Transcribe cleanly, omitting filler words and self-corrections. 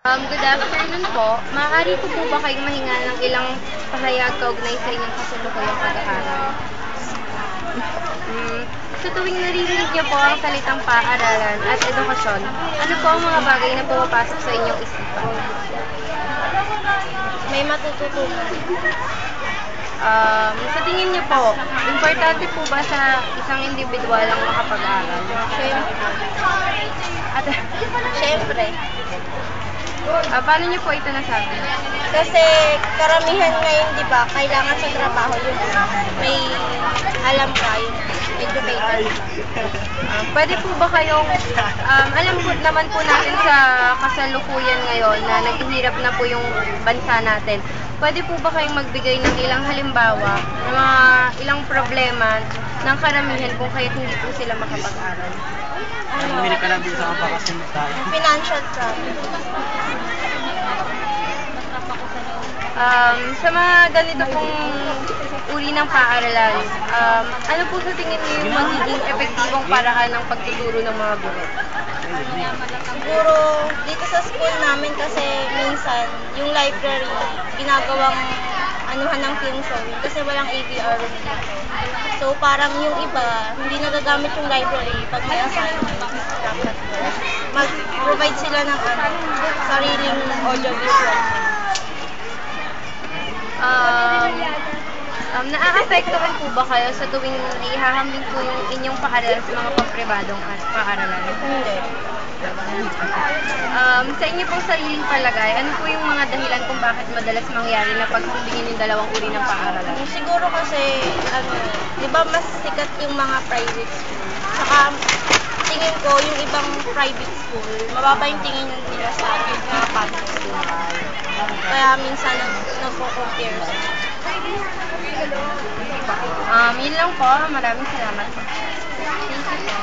Good afternoon po. Maaari ko po ba kayong mahinga ng ilang pahayag kaugnay sa inyong kasalukuyang pag-aaral? Sa tuwing naririnig niyo po ang salitang paaralan at edukasyon, ano po ang mga bagay na pumapasok sa inyong isipan? May matututunan. Sa tingin niyo po, importante po ba sa isang individual ang makapag-aral? At Siyempre. paano niyo po ito nasabi? Kasi karamihan ngayon, di ba, kailangan sa trabaho yung may alam ka, yung educated. Pwede po ba kayong, alam po naman po natin sa kasalukuyan ngayon na naghihirap na po yung bansa natin. Pwede po ba kayong magbigay ng ilang halimbawa ng mga ilang problema ng karamihan kung kaya't hindi po sila makapag-aral? Bumili ka lang din sa kapakasin tayo. Financial problem. Sa mga ganito pong uri ng paaralan, ano po sa tingin niyo yung magiging epektibong paraan ng pagtuturo ng mga guro? Siguro, dito sa school namin kasi minsan, yung library, ginagawang anuhan ng film showing kasi walang AVR room dito. So, parang yung iba, hindi nagagamit yung library pag may assignment. Dapat mag-provide sila ng sariling audiovisual. Naaapektuhan po ba kayo sa tuwing ihahambing po yung inyong paaralan sa mga pampribadong paaralan? Hindi. Sa inyo pong sariling palagay, ano po yung mga dahilan kung bakit madalas mangyari na paghambingin yung dalawang uri ng paaralan? Siguro kasi, di ba mas sikat yung mga private school? Saka, tingin ko, yung ibang private school, mababa yung tingin nila sa mga public school. Kaya minsan, nagko-compare sila. Yun lang po. Maraming salamat po. Thank you po.